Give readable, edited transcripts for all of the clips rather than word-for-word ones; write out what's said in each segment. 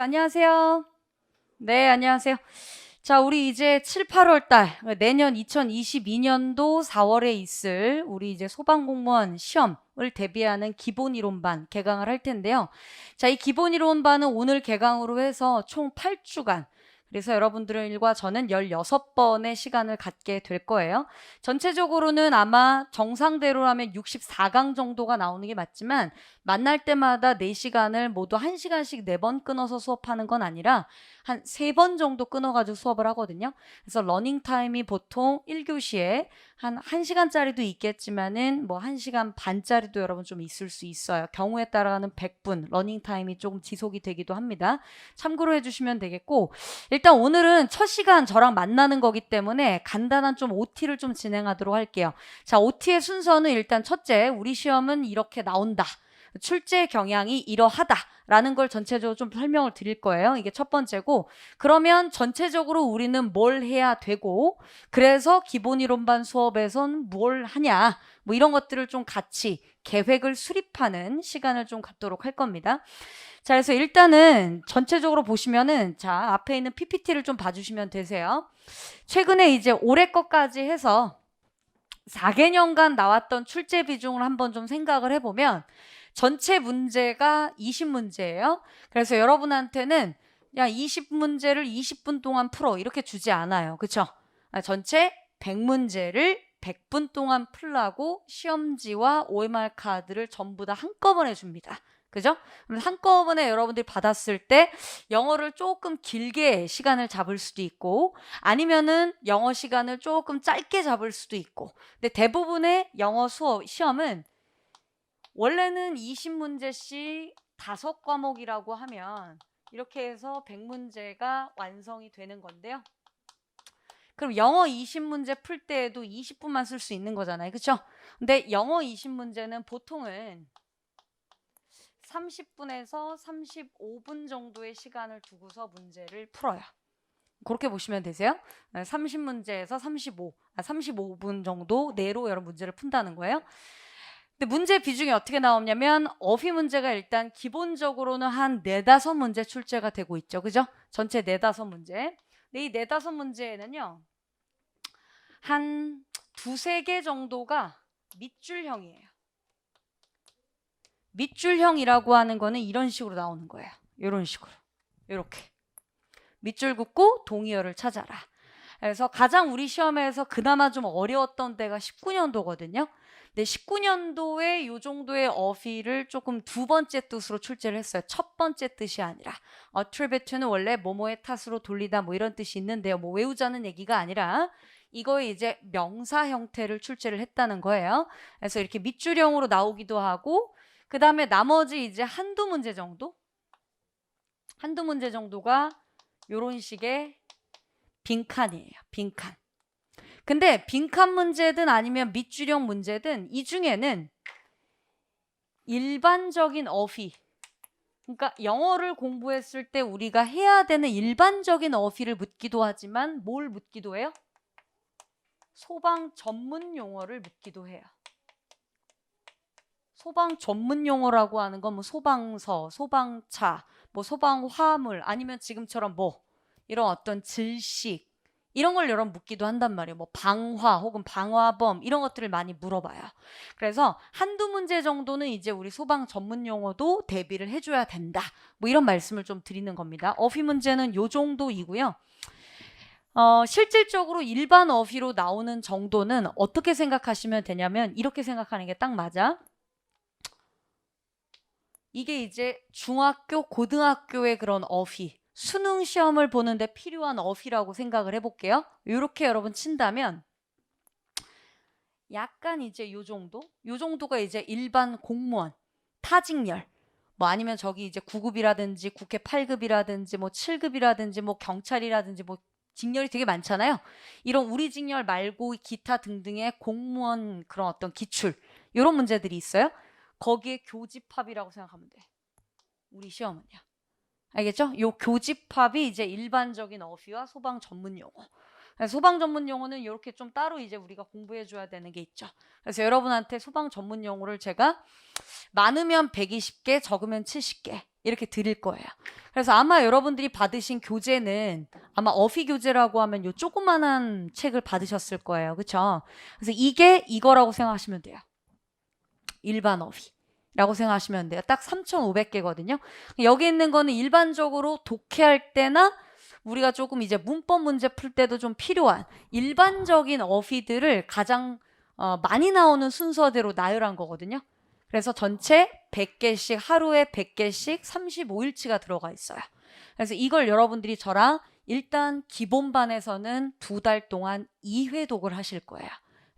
안녕하세요. 네, 안녕하세요. 자, 우리 이제 7, 8월 달, 내년 2022년도 4월에 있을 우리 이제 소방공무원 시험을 대비하는 기본이론반 개강을 할 텐데요. 자, 이 기본이론반은 오늘 개강으로 해서 총 8주간, 그래서 여러분들과 저는 16번의 시간을 갖게 될 거예요. 전체적으로는 아마 정상대로라면 64강 정도가 나오는 게 맞지만 만날 때마다 4시간을 모두 1시간씩 4번 끊어서 수업하는 건 아니라 한 3번 정도 끊어가지고 수업을 하거든요. 그래서 러닝타임이 보통 1교시에 한 1시간짜리도 있겠지만은 뭐 1시간 반짜리도 여러분 좀 있을 수 있어요. 경우에 따라가는 100분 러닝타임이 조금 지속이 되기도 합니다. 참고로 해주시면 되겠고, 일단 오늘은 첫 시간 저랑 만나는 거기 때문에 간단한 좀 OT를 좀 진행하도록 할게요. 자, OT의 순서는 일단 첫째, 우리 시험은 이렇게 나온다. 출제 경향이 이러하다라는 걸 전체적으로 좀 설명을 드릴 거예요. 이게 첫 번째고, 그러면 전체적으로 우리는 뭘 해야 되고, 그래서 기본이론반 수업에선 뭘 하냐, 뭐 이런 것들을 좀 같이 계획을 수립하는 시간을 좀 갖도록 할 겁니다. 자, 그래서 일단은 전체적으로 보시면은, 자, 앞에 있는 PPT를 좀 봐주시면 되세요. 최근에 이제 올해 것까지 해서 4개년간 나왔던 출제 비중을 한번 좀 생각을 해보면 전체 문제가 20문제예요. 그래서 여러분한테는 야 20문제를 20분 동안 풀어 이렇게 주지 않아요. 그쵸? 전체 100문제를 100분 동안 풀라고 시험지와 OMR 카드를 전부 다 한꺼번에 줍니다. 그죠? 그럼 한꺼번에 여러분들이 받았을 때 영어를 조금 길게 시간을 잡을 수도 있고 아니면은 영어 시간을 조금 짧게 잡을 수도 있고 근데 대부분의 영어 수업 시험은 원래는 20문제씩 5과목이라고 하면 이렇게 해서 100문제가 완성이 되는 건데요. 그럼 영어 20문제 풀 때에도 20분만 쓸 수 있는 거잖아요. 그렇죠? 근데 영어 20문제는 보통은 30분에서 35분 정도의 시간을 두고서 문제를 풀어요. 그렇게 보시면 되세요. 30문제에서 35분 정도 내로 여러 문제를 푼다는 거예요. 근데 문제 비중이 어떻게 나오냐면 어휘 문제가 일단 기본적으로는 한 4, 5문제 출제가 되고 있죠. 그죠? 전체 4, 5문제. 근데 이 4, 5문제에는요. 한 2, 3개 정도가 밑줄형이에요. 밑줄형이라고 하는 거는 이런 식으로 나오는 거예요. 이런 식으로. 이렇게. 밑줄 긋고 동의어를 찾아라. 그래서 가장 우리 시험에서 그나마 좀 어려웠던 때가 19년도거든요. 근데 19년도에 이 정도의 어휘를 조금 두 번째 뜻으로 출제를 했어요. 첫 번째 뜻이 아니라 attribute는 원래 뭐뭐의 탓으로 돌리다 뭐 이런 뜻이 있는데요. 뭐 외우자는 얘기가 아니라 이거에 이제 명사 형태를 출제를 했다는 거예요. 그래서 이렇게 밑줄형으로 나오기도 하고 그 다음에 나머지 이제 한두 문제 정도가 이런 식의 빈칸이에요. 빈칸. 근데 빈칸 문제든 아니면 밑줄형 문제든 이 중에는 일반적인 어휘, 그러니까 영어를 공부했을 때 우리가 해야 되는 일반적인 어휘를 묻기도 하지만 뭘 묻기도 해요? 소방 전문 용어를 묻기도 해요. 소방 전문 용어라고 하는 건 뭐 소방서, 소방차, 뭐 소방화물 아니면 지금처럼 뭐 이런 어떤 질식 이런 걸 여러분 묻기도 한단 말이에요. 뭐 방화 혹은 방화범 이런 것들을 많이 물어봐요. 그래서 한두 문제 정도는 이제 우리 소방 전문 용어도 대비를 해줘야 된다. 뭐 이런 말씀을 좀 드리는 겁니다. 어휘 문제는 요 정도이고요. 실질적으로 일반 어휘로 나오는 정도는 어떻게 생각하시면 되냐면 이렇게 생각하는 게 딱 맞아. 이게 이제 중학교, 고등학교의 그런 어휘, 수능 시험을 보는데 필요한 어휘라고 생각을 해볼게요. 이렇게 여러분 친다면 약간 이제 요 정도가 이제 일반 공무원, 타직렬, 뭐 아니면 저기 이제 9급이라든지 국회 8급이라든지 뭐 7급이라든지 뭐 경찰이라든지 뭐 직렬이 되게 많잖아요. 이런 우리 직렬 말고 기타 등등의 공무원 그런 어떤 기출 이런 문제들이 있어요. 거기에 교집합이라고 생각하면 돼. 우리 시험은요. 알겠죠? 요 교집합이 이제 일반적인 어휘와 소방 전문 용어. 소방 전문 용어는 이렇게 좀 따로 이제 우리가 공부해 줘야 되는 게 있죠. 그래서 여러분한테 소방 전문 용어를 제가 많으면 120개, 적으면 70개 이렇게 드릴 거예요. 그래서 아마 여러분들이 받으신 교재는 아마 어휘 교재라고 하면 요 조그만한 책을 받으셨을 거예요. 그쵸? 그래서 이게 이거라고 생각하시면 돼요. 일반 어휘라고 생각하시면 돼요. 딱 3,500개거든요. 여기 있는 거는 일반적으로 독해할 때나 우리가 조금 이제 문법 문제 풀 때도 좀 필요한 일반적인 어휘들을 가장 많이 나오는 순서대로 나열한 거거든요. 그래서 전체 100개씩 하루에 100개씩 35일치가 들어가 있어요. 그래서 이걸 여러분들이 저랑 일단 기본반에서는 2달 동안 2회독을 하실 거예요.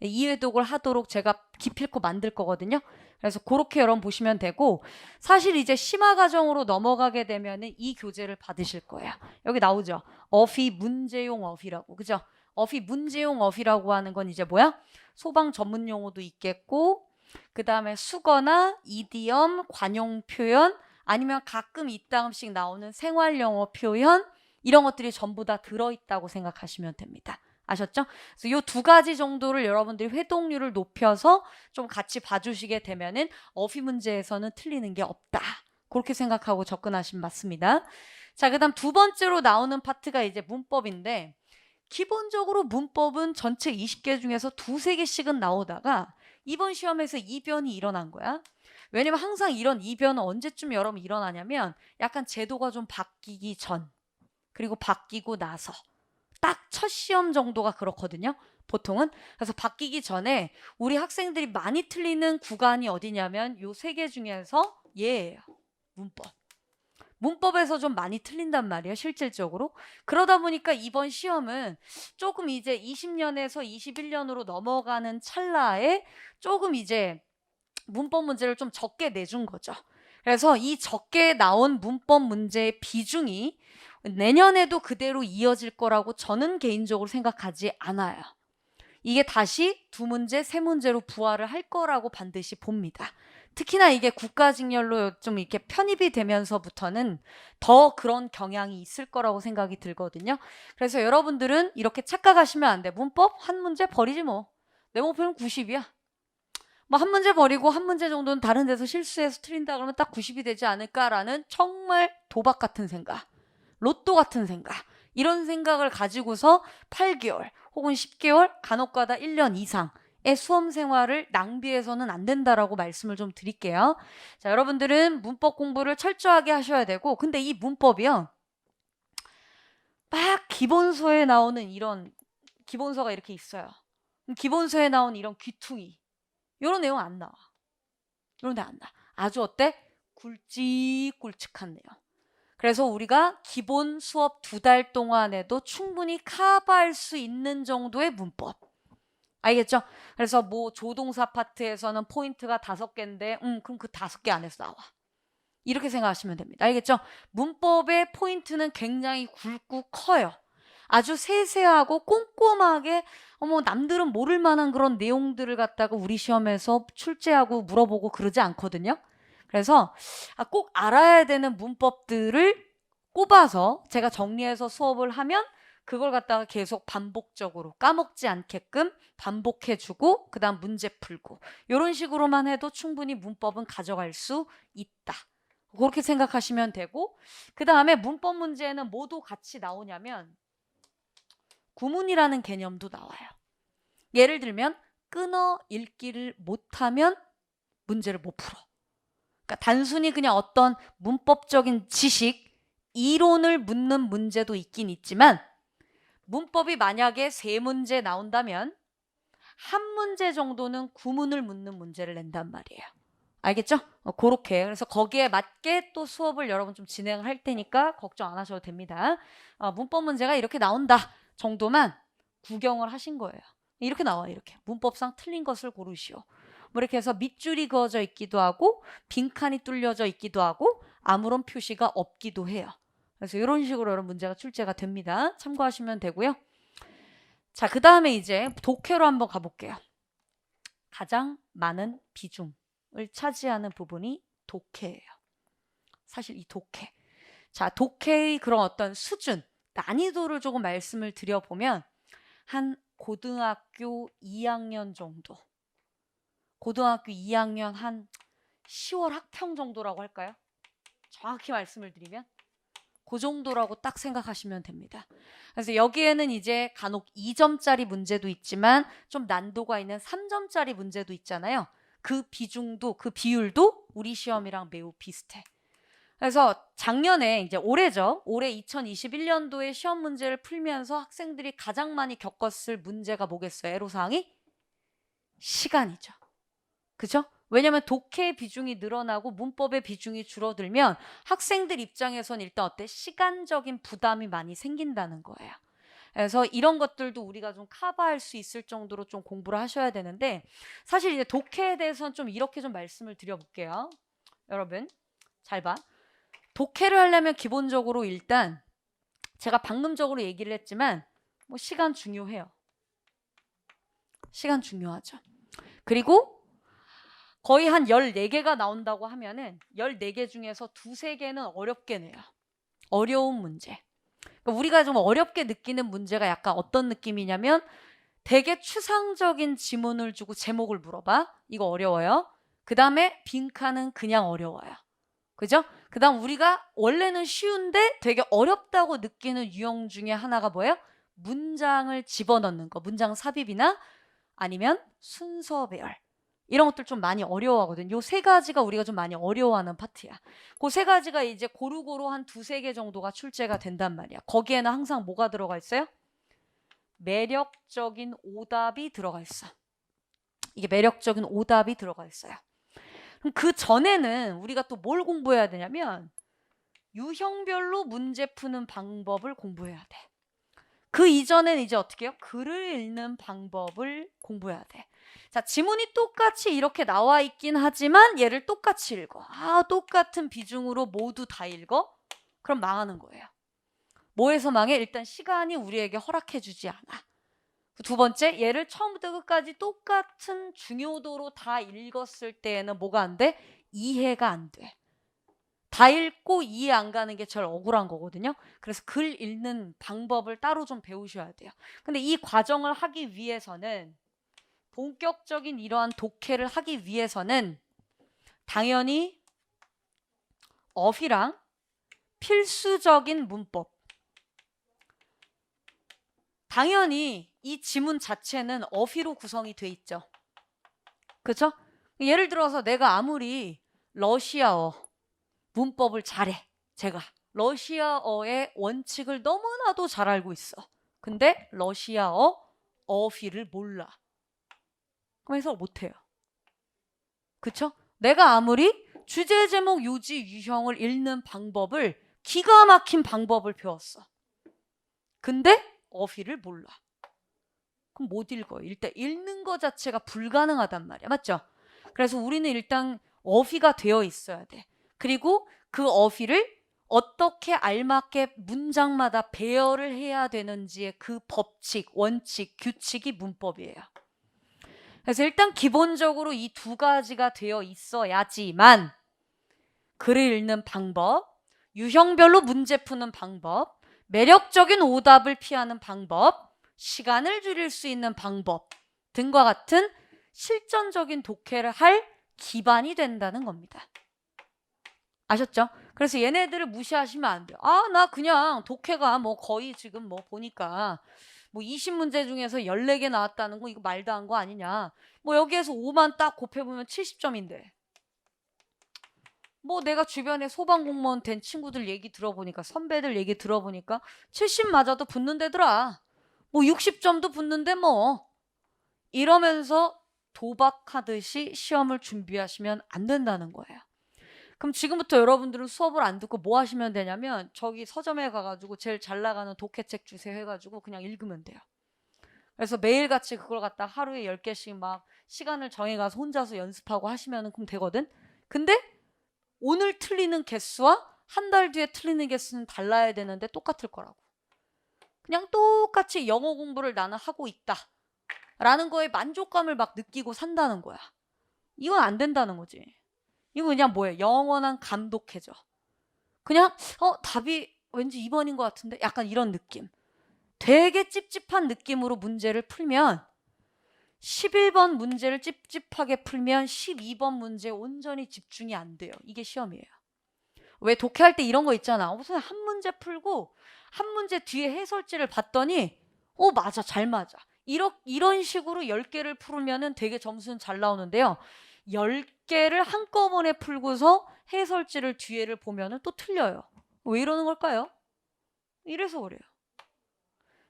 2회독을 하도록 제가 기필코 만들 거거든요. 그래서 그렇게 여러분 보시면 되고, 사실 이제 심화 과정으로 넘어가게 되면은 이 교재를 받으실 거예요. 여기 나오죠. 어휘 문제용 어휘라고. 그죠? 어휘 문제용 어휘라고 하는 건 이제 뭐야? 소방 전문 용어도 있겠고, 그 다음에 수거나 이디엄, 관용 표현, 아니면 가끔 이따금씩 나오는 생활 영어 표현, 이런 것들이 전부 다 들어있다고 생각하시면 됩니다. 아셨죠? 그래서 이 2가지 정도를 여러분들이 회독률을 높여서 좀 같이 봐주시게 되면은 어휘 문제에서는 틀리는 게 없다. 그렇게 생각하고 접근하시면 맞습니다. 자, 그 다음 2번째로 나오는 파트가 이제 문법인데, 기본적으로 문법은 전체 20개 중에서 2-3개씩은 나오다가 이번 시험에서 이변이 일어난 거야. 왜냐면 항상 이런 이변은 언제쯤 여러분 일어나냐면 약간 제도가 좀 바뀌기 전, 그리고 바뀌고 나서 딱 첫 시험 정도가 그렇거든요. 보통은. 그래서 바뀌기 전에 우리 학생들이 많이 틀리는 구간이 어디냐면 요 3개 중에서 얘예요. 문법. 문법에서 좀 많이 틀린단 말이에요. 실질적으로. 그러다 보니까 이번 시험은 조금 이제 20년에서 21년으로 넘어가는 찰나에 조금 이제 문법 문제를 좀 적게 내준 거죠. 그래서 이 적게 나온 문법 문제의 비중이 내년에도 그대로 이어질 거라고 저는 개인적으로 생각하지 않아요. 이게 다시 2문제, 3문제로 부활을 할 거라고 반드시 봅니다. 특히나 이게 국가직렬로 좀 이렇게 편입이 되면서부터는 더 그런 경향이 있을 거라고 생각이 들거든요. 그래서 여러분들은 이렇게 착각하시면 안 돼. 문법 한 문제 버리지 뭐. 내 목표는 90이야. 뭐 한 문제 버리고 한 문제 정도는 다른 데서 실수해서 틀린다 그러면 딱 90이 되지 않을까라는 정말 도박 같은 생각, 로또 같은 생각, 이런 생각을 가지고서 8개월 혹은 10개월, 간혹가다 1년 이상의 수험 생활을 낭비해서는 안 된다라고 말씀을 좀 드릴게요. 자, 여러분들은 문법 공부를 철저하게 하셔야 되고, 근데 이 문법이요, 막 기본서에 나오는 이런, 기본서가 이렇게 있어요. 기본서에 나온 이런 귀퉁이, 이런 내용 안 나와. 이런 데 안 나와. 아주 어때? 굵직굵직한 내용. 그래서 우리가 기본 수업 2달 동안에도 충분히 커버할 수 있는 정도의 문법. 알겠죠? 그래서 뭐 조동사 파트에서는 포인트가 5개인데 그럼 그 5개 안에서 나와. 이렇게 생각하시면 됩니다. 알겠죠? 문법의 포인트는 굉장히 굵고 커요. 아주 세세하고 꼼꼼하게 남들은 모를 만한 그런 내용들을 갖다가 우리 시험에서 출제하고 물어보고 그러지 않거든요. 그래서 꼭 알아야 되는 문법들을 꼽아서 제가 정리해서 수업을 하면 그걸 갖다가 계속 반복적으로 까먹지 않게끔 반복해주고 그 다음 문제 풀고 이런 식으로만 해도 충분히 문법은 가져갈 수 있다. 그렇게 생각하시면 되고, 그 다음에 문법 문제는 뭐도 같이 나오냐면 구문이라는 개념도 나와요. 예를 들면 끊어 읽기를 못하면 문제를 못 풀어. 그러니까 단순히 그냥 어떤 문법적인 지식, 이론을 묻는 문제도 있긴 있지만 문법이 만약에 3문제 나온다면 한 문제 정도는 구문을 묻는 문제를 낸단 말이에요. 알겠죠? 그렇게. 그래서 거기에 맞게 또 수업을 여러분 좀 진행할 테니까 걱정 안 하셔도 됩니다. 문법 문제가 이렇게 나온다 정도만 구경을 하신 거예요. 이렇게 나와요. 이렇게. 문법상 틀린 것을 고르시오. 뭐 이렇게 해서 밑줄이 그어져 있기도 하고 빈칸이 뚫려져 있기도 하고 아무런 표시가 없기도 해요. 그래서 이런 식으로 여러분 문제가 출제가 됩니다. 참고하시면 되고요. 자, 그 다음에 이제 독해로 한번 가볼게요. 가장 많은 비중을 차지하는 부분이 독해예요. 사실 이 독해. 자, 독해의 그런 어떤 수준, 난이도를 조금 말씀을 드려보면 한 고등학교 2학년 정도. 고등학교 2학년 한 10월 학평 정도라고 할까요? 정확히 말씀을 드리면 그 정도라고 딱 생각하시면 됩니다. 그래서 여기에는 이제 간혹 2점짜리 문제도 있지만 좀 난도가 있는 3점짜리 문제도 있잖아요. 그 비중도 그 비율도 우리 시험이랑 매우 비슷해. 그래서 작년에 이제 올해죠. 올해 2021년도에 시험 문제를 풀면서 학생들이 가장 많이 겪었을 문제가 뭐겠어요? 애로사항이? 시간이죠. 그죠? 왜냐면 독해의 비중이 늘어나고 문법의 비중이 줄어들면 학생들 입장에선 일단 어때? 시간적인 부담이 많이 생긴다는 거예요. 그래서 이런 것들도 우리가 좀 커버할 수 있을 정도로 좀 공부를 하셔야 되는데, 사실 이제 독해에 대해서는 좀 이렇게 좀 말씀을 드려볼게요. 여러분 잘 봐. 독해를 하려면 기본적으로 일단 제가 방금적으로 얘기를 했지만 뭐 시간 중요해요. 시간 중요하죠. 그리고 거의 한 14개가 나온다고 하면은 14개 중에서 2-3개는 어렵게 내요. 어려운 문제. 그러니까 우리가 좀 어렵게 느끼는 문제가 약간 어떤 느낌이냐면 되게 추상적인 지문을 주고 제목을 물어봐. 이거 어려워요. 그 다음에 빈칸은 그냥 어려워요. 그죠? 그 다음 우리가 원래는 쉬운데 되게 어렵다고 느끼는 유형 중에 하나가 뭐예요? 문장을 집어넣는 거. 문장 삽입이나 아니면 순서 배열. 이런 것들 좀 많이 어려워하거든. 요 3가지가 우리가 좀 많이 어려워하는 파트야. 그 3가지가 이제 고루고루 한 2-3개 정도가 출제가 된단 말이야. 거기에는 항상 뭐가 들어가 있어요? 매력적인 오답이 들어가 있어. 이게 매력적인 오답이 들어가 있어요. 그럼 그 전에는 우리가 또 뭘 공부해야 되냐면 유형별로 문제 푸는 방법을 공부해야 돼. 그 이전엔 이제 어떻게 해요? 글을 읽는 방법을 공부해야 돼. 자, 지문이 똑같이 이렇게 나와 있긴 하지만 얘를 똑같이 읽어. 똑같은 비중으로 모두 다 읽어? 그럼 망하는 거예요. 뭐에서 망해? 일단 시간이 우리에게 허락해 주지 않아. 2번째, 얘를 처음부터 끝까지 똑같은 중요도로 다 읽었을 때에는 뭐가 안 돼? 이해가 안 돼. 다 읽고 이해 안 가는 게 제일 억울한 거거든요. 그래서 글 읽는 방법을 따로 좀 배우셔야 돼요. 근데 이 과정을 하기 위해서는, 본격적인 이러한 독해를 하기 위해서는 당연히 어휘랑 필수적인 문법, 당연히 이 지문 자체는 어휘로 구성이 돼 있죠. 그렇죠? 예를 들어서 내가 아무리 러시아어 문법을 잘해. 제가 러시아어의 원칙을 너무나도 잘 알고 있어. 근데 러시아어 어휘를 몰라. 그럼 해석을 못해요. 그쵸? 내가 아무리 주제, 제목, 요지, 유형을 읽는 방법을, 기가 막힌 방법을 배웠어. 근데 어휘를 몰라. 그럼 못 읽어요. 일단 읽는 거 자체가 불가능하단 말이야. 맞죠? 그래서 우리는 일단 어휘가 되어 있어야 돼. 그리고 그 어휘를 어떻게 알맞게 문장마다 배열을 해야 되는지의 그 법칙, 원칙, 규칙이 문법이에요. 그래서 일단 기본적으로 이 2가지가 되어 있어야지만 글을 읽는 방법, 유형별로 문제 푸는 방법, 매력적인 오답을 피하는 방법, 시간을 줄일 수 있는 방법 등과 같은 실전적인 독해를 할 기반이 된다는 겁니다. 아셨죠? 그래서 얘네들을 무시하시면 안 돼요. 나 그냥 독해가 뭐 거의 지금 뭐 보니까 뭐 20문제 중에서 14개 나왔다는 거 이거 말도 안 거 아니냐. 뭐 여기에서 5만 딱 곱해보면 70점인데. 뭐 내가 주변에 소방공무원 된 친구들 얘기 들어보니까, 선배들 얘기 들어보니까 70 맞아도 붙는 데더라. 뭐 60점도 붙는데 뭐. 이러면서 도박하듯이 시험을 준비하시면 안 된다는 거예요. 그럼 지금부터 여러분들은 수업을 안 듣고 뭐 하시면 되냐면 저기 서점에 가가지고 제일 잘 나가는 독해책 주세요 해가지고 그냥 읽으면 돼요. 그래서 매일같이 그걸 갖다 하루에 10개씩 막 시간을 정해가서 혼자서 연습하고 하시면 그럼 되거든. 근데 오늘 틀리는 개수와 한 달 뒤에 틀리는 개수는 달라야 되는데 똑같을 거라고. 그냥 똑같이 영어 공부를 나는 하고 있다 라는 거에 만족감을 막 느끼고 산다는 거야. 이건 안 된다는 거지. 이거 그냥 뭐예요? 영원한 감독해져. 그냥 답이 왠지 2번인 것 같은데 약간 이런 느낌. 되게 찝찝한 느낌으로 문제를 풀면 11번 문제를 찝찝하게 풀면 12번 문제에 온전히 집중이 안 돼요. 이게 시험이에요. 왜 독해할 때 이런 거 있잖아. 무슨 한 문제 풀고 한 문제 뒤에 해설지를 봤더니 맞아, 잘 맞아. 이런 식으로 10개를 풀으면은 되게 점수는 잘 나오는데요. 10개를 한꺼번에 풀고서 해설지를 뒤에를 보면은 또 틀려요. 왜 이러는 걸까요? 이래서 그래요.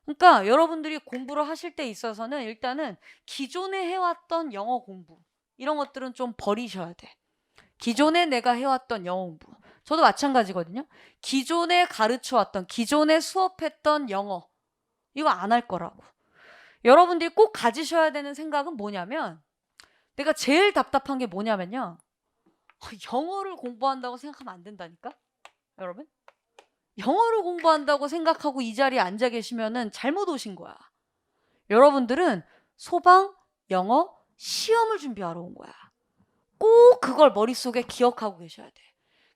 그러니까 여러분들이 공부를 하실 때 있어서는 일단은 기존에 해왔던 영어 공부 이런 것들은 좀 버리셔야 돼. 기존에 내가 해왔던 영어 공부. 저도 마찬가지거든요. 기존에 가르쳐왔던, 기존에 수업했던 영어 이거 안 할 거라고. 여러분들이 꼭 가지셔야 되는 생각은 뭐냐면 내가 제일 답답한 게 뭐냐면요. 영어를 공부한다고 생각하면 안 된다니까? 여러분? 영어를 공부한다고 생각하고 이 자리에 앉아 계시면은 잘못 오신 거야. 여러분들은 소방 영어 시험을 준비하러 온 거야. 꼭 그걸 머릿속에 기억하고 계셔야 돼.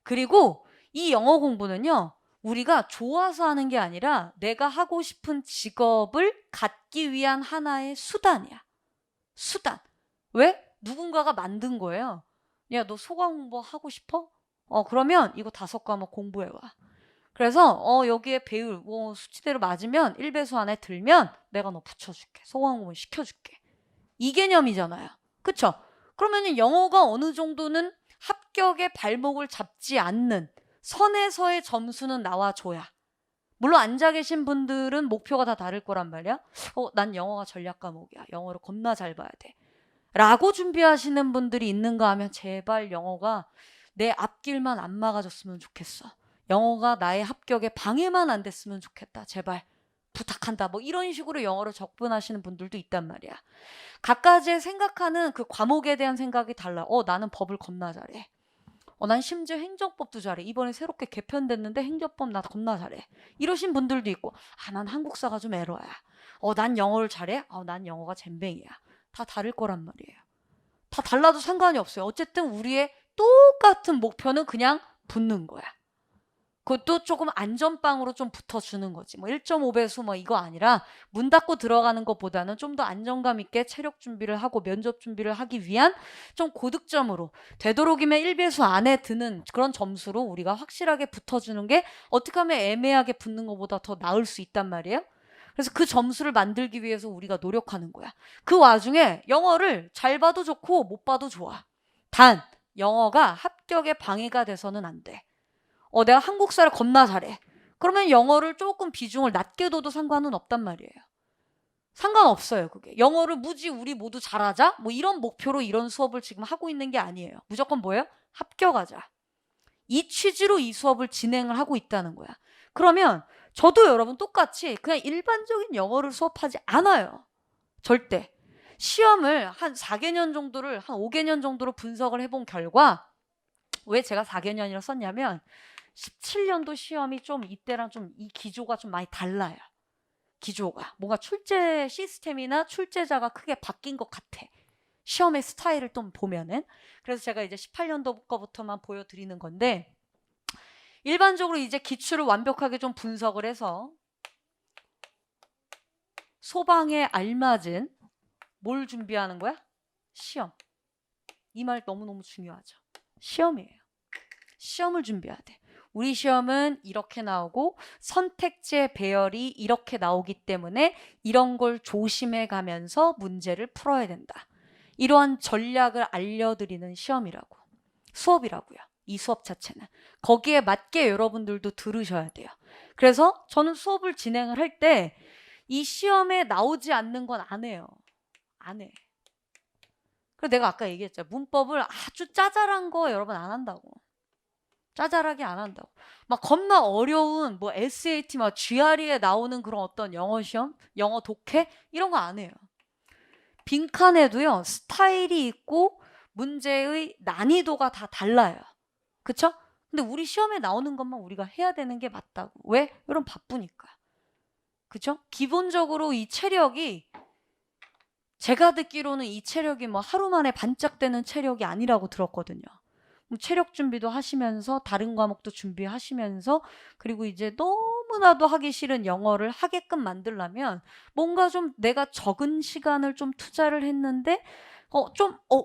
그리고 이 영어 공부는요, 우리가 좋아서 하는 게 아니라 내가 하고 싶은 직업을 갖기 위한 하나의 수단이야. 수단. 왜? 누군가가 만든 거예요. 야, 너 소방 공부 하고 싶어? 그러면 이거 5과목 공부해와. 그래서 여기에 배울 수치대로 맞으면 1배수 안에 들면 내가 너 붙여줄게. 소방 공부 시켜줄게. 이 개념이잖아요. 그쵸? 그러면 영어가 어느 정도는 합격의 발목을 잡지 않는 선에서의 점수는 나와줘야. 물론 앉아 계신 분들은 목표가 다 다를 거란 말이야. 난 영어가 전략 과목이야. 영어를 겁나 잘 봐야 돼. 라고 준비하시는 분들이 있는가 하면 제발 영어가 내 앞길만 안 막아줬으면 좋겠어. 영어가 나의 합격에 방해만 안 됐으면 좋겠다. 제발 부탁한다. 뭐 이런 식으로 영어를 접근하시는 분들도 있단 말이야. 각가지의 생각하는 그 과목에 대한 생각이 달라. 나는 법을 겁나 잘해. 난 심지어 행정법도 잘해. 이번에 새롭게 개편됐는데 행정법 나 겁나 잘해. 이러신 분들도 있고, 난 한국사가 좀 에러야. 난 영어를 잘해? 난 영어가 젬병이야. 다 다를 거란 말이에요. 다 달라도 상관이 없어요. 어쨌든 우리의 똑같은 목표는 그냥 붙는 거야. 그것도 조금 안전빵으로 좀 붙어주는 거지. 1.5배수 이거 아니라 문 닫고 들어가는 것보다는 좀 더 안정감 있게 체력 준비를 하고 면접 준비를 하기 위한 좀 고득점으로 되도록이면 1배수 안에 드는 그런 점수로 우리가 확실하게 붙어주는 게 어떻게 하면 애매하게 붙는 것보다 더 나을 수 있단 말이에요. 그래서 그 점수를 만들기 위해서 우리가 노력하는 거야. 그 와중에 영어를 잘 봐도 좋고 못 봐도 좋아. 단 영어가 합격에 방해가 돼서는 안 돼. 내가 한국사를 겁나 잘해. 그러면 영어를 조금 비중을 낮게 둬도 상관은 없단 말이에요. 상관없어요, 그게. 영어를 무지 우리 모두 잘하자? 이런 목표로 이런 수업을 지금 하고 있는 게 아니에요. 무조건 뭐예요? 합격하자. 이 취지로 이 수업을 진행을 하고 있다는 거야. 그러면 저도 여러분 똑같이 그냥 일반적인 영어를 수업하지 않아요. 절대. 시험을 한 4개년 정도를, 한 5개년 정도로 분석을 해본 결과 왜 제가 4개년이라 썼냐면 17년도 시험이 좀 이때랑 좀 이 기조가 좀 많이 달라요. 기조가. 뭔가 출제 시스템이나 출제자가 크게 바뀐 것 같아. 시험의 스타일을 좀 보면은. 그래서 제가 이제 18년도 거부터만 보여드리는 건데 일반적으로 이제 기출을 완벽하게 좀 분석을 해서 소방에 알맞은 뭘 준비하는 거야? 시험. 이 말 너무너무 중요하죠. 시험이에요. 시험을 준비해야 돼. 우리 시험은 이렇게 나오고 선택지의 배열이 이렇게 나오기 때문에 이런 걸 조심해 가면서 문제를 풀어야 된다. 이러한 전략을 알려드리는 시험이라고. 수업이라고요. 이 수업 자체는. 거기에 맞게 여러분들도 들으셔야 돼요. 그래서 저는 수업을 진행을 할 때 이 시험에 나오지 않는 건 안 해요. 안 해. 그래서 내가 아까 얘기했죠. 문법을 아주 짜잘한 거 여러분 안 한다고. 짜잘하게 안 한다고. 막 겁나 어려운 SAT GRE에 나오는 그런 어떤 영어 시험, 영어 독해 이런 거 안 해요. 빈칸에도요. 스타일이 있고 문제의 난이도가 다 달라요. 그쵸? 근데 우리 시험에 나오는 것만 우리가 해야 되는 게 맞다고. 왜? 여러분 바쁘니까. 그쵸? 기본적으로 이 체력이 제가 듣기로는 이 체력이 하루 만에 반짝되는 체력이 아니라고 들었거든요. 체력 준비도 하시면서 다른 과목도 준비하시면서 그리고 이제 너무나도 하기 싫은 영어를 하게끔 만들려면 뭔가 좀 내가 적은 시간을 좀 투자를 했는데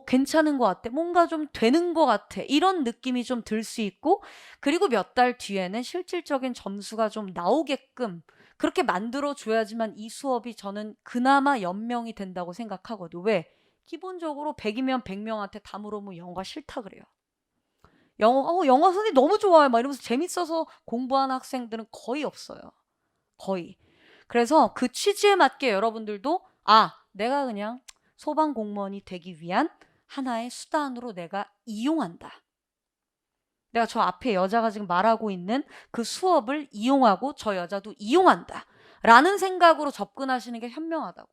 괜찮은 것 같아. 뭔가 좀 되는 것 같아. 이런 느낌이 좀 들 수 있고, 그리고 몇 달 뒤에는 실질적인 점수가 좀 나오게끔 그렇게 만들어줘야지만 이 수업이 저는 그나마 연명이 된다고 생각하거든. 왜? 기본적으로 100이면 100명한테 다 물어보면 영어가 싫다 그래요. 영어 선생님 너무 좋아요. 막 이러면서 재밌어서 공부하는 학생들은 거의 없어요. 거의. 그래서 그 취지에 맞게 여러분들도 내가 그냥 소방 공무원이 되기 위한 하나의 수단으로 내가 이용한다. 내가 저 앞에 여자가 지금 말하고 있는 그 수업을 이용하고 저 여자도 이용한다. 라는 생각으로 접근하시는 게 현명하다고.